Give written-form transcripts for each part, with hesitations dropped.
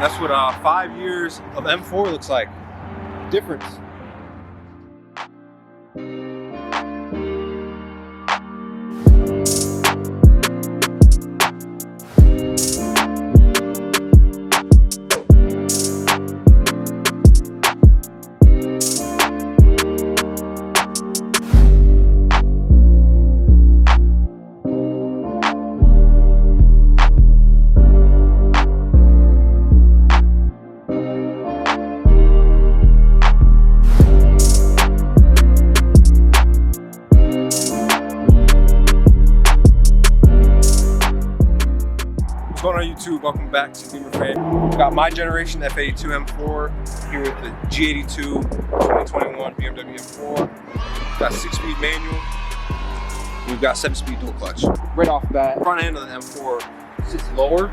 That's what 5 years of M4 looks like. Difference. What's going on YouTube? Welcome back to Beemer Fam. We've got my generation F82 M4 here with the G82 2021 BMW M4. We've got 6-speed manual. We've got 7-speed dual clutch. Right off the bat, front end of the M4 sits lower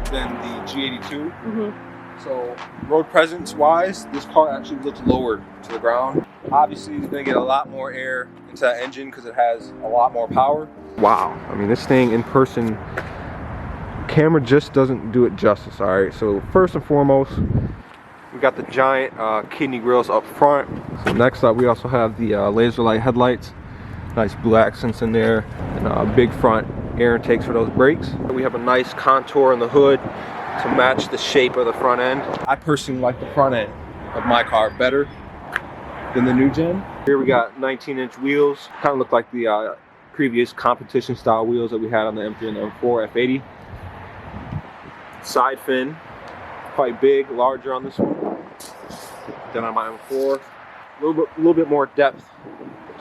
than the G82. So road presence wise, this car actually looks lower to the ground. Obviously, it's going to get a lot more air into that engine because it has a lot more power. Wow, I mean, this thing in person, camera just doesn't do it justice. All right, so first and foremost, we got the giant kidney grills up front. So next up, we also have the laser light headlights, nice blue accents in there, and big front air intakes for those brakes. We have a nice contour in the hood to match the shape of the front end. I personally like the front end of my car better than the new gen. Here we got 19-inch wheels, kind of look like the previous competition style wheels that we had on the M3 and the M4 F80. Side fin, quite big, larger on this one than on my M4. A little bit more depth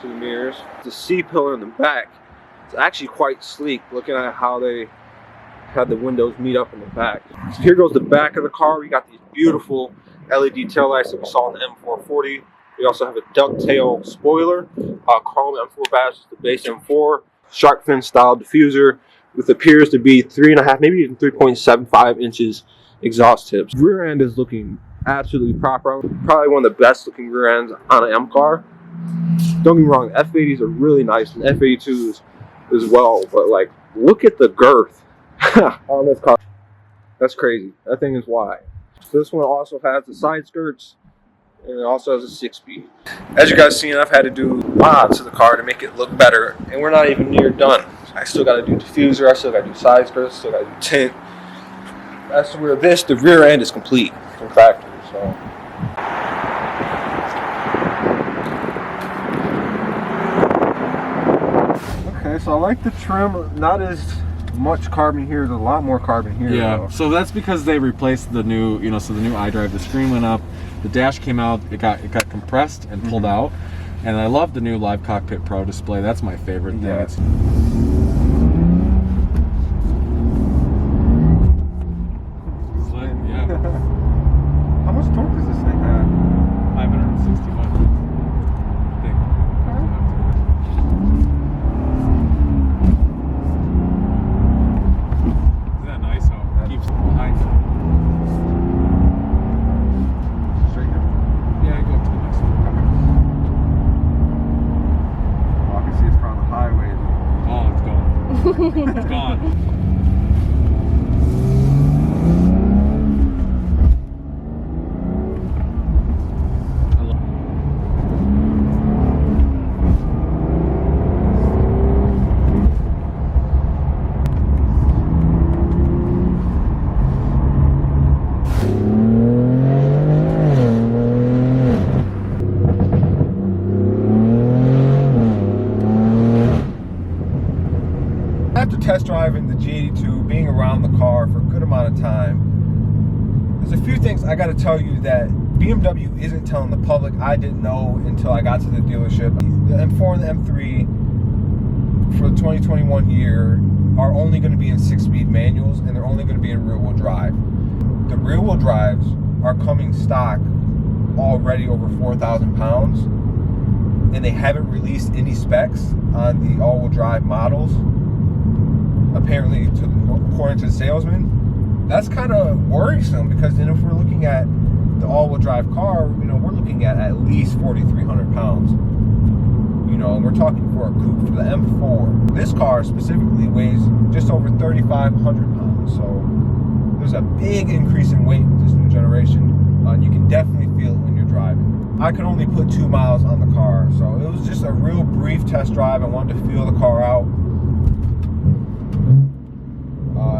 to the mirrors. The C-pillar in the back, it's actually quite sleek, looking at how they had the windows meet up in the back. So here goes the back of the car. We got these beautiful LED taillights that we saw in the M440. We also have a ducktail spoiler, chrome M4 badge, the base M4, shark fin style diffuser, with appears to be 3.5, maybe even 3.75 inches exhaust tips. Rear end is looking absolutely proper. Probably one of the best looking rear ends on an M car. Don't get me wrong, F80s are really nice and F82s as well, but like, look at the girth on this car. That's crazy. That thing is wide. So this one also has the side skirts, and it also has a 6-speed. As you guys seen, I've had to do mods to the car to make it look better, and we're not even near done. I still got to do diffuser, I still got to do side skirts, still got to do tint. That's where the rear end is complete from factory. So okay, so I like the trim. Not as much carbon here. There's a lot more carbon here. Yeah, though. So that's because they replaced the new, so the new iDrive, the screen went up, the dash came out, it got compressed and pulled out, and I love the new Live Cockpit Pro display. That's my favorite thing. Yeah. How much torque does this thing have? 561. Isn't that nice how it keeps it behind you? Straight here? Yeah, go up to the next one. Well, I can see it's on the highway. Oh, it's gone. It's gone. After test driving the G82, being around the car for a good amount of time, there's a few things I got to tell you that BMW isn't telling the public. I didn't know until I got to the dealership. The M4 and the M3 for the 2021 year are only going to be in 6-speed manuals, and they're only going to be in rear-wheel drive. The rear-wheel drives are coming stock already over 4,000 pounds, and they haven't released any specs on the all-wheel drive models. Apparently, according to the salesman, that's kind of worrisome, because then if we're looking at the all-wheel drive car, we're looking at least 4,300 pounds. And we're talking for a coupe for the M4. This car specifically weighs just over 3,500 pounds. So there's a big increase in weight with this new generation. You can definitely feel it when you're driving. I could only put 2 miles on the car, so it was just a real brief test drive. I wanted to feel the car out.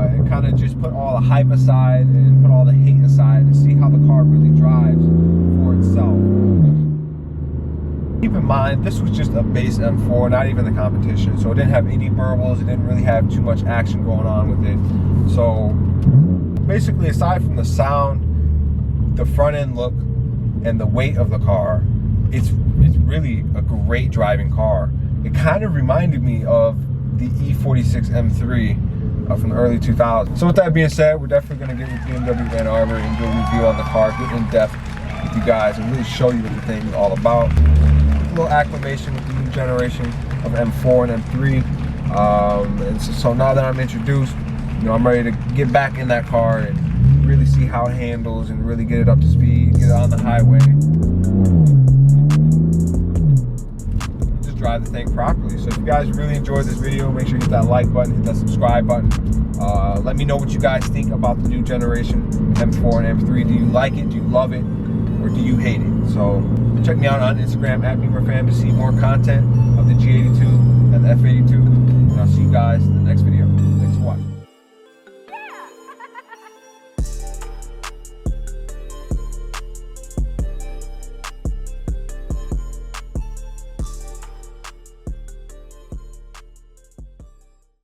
And kind of just put all the hype aside and put all the hate aside and see how the car really drives for itself. Keep in mind, this was just a base M4, not even the competition, so it didn't have any burbles, it didn't really have too much action going on with it. So basically, aside from the sound, the front end look, and the weight of the car, it's really a great driving car. It kind of reminded me of the E46 M3 from the early 2000s. So with that being said, we're definitely going to get with BMW Ann Arbor and do a review on the car, get in depth with you guys, and really show you what the thing is all about. A little acclimation with the new generation of M4 and M3. And so now that I'm introduced, you know, I'm ready to get back in that car and really see how it handles and really get it up to speed, get it on the highway. Drive the thing properly. So if you guys really enjoyed this video, make sure you hit that like button, hit that subscribe button. Let me know what you guys think about the new generation M4 and M3. Do you like it? Do you love it? Or do you hate it? So check me out on Instagram at Beemer Fam to see more content of the G82 and the F82. And I'll see you guys in the next video.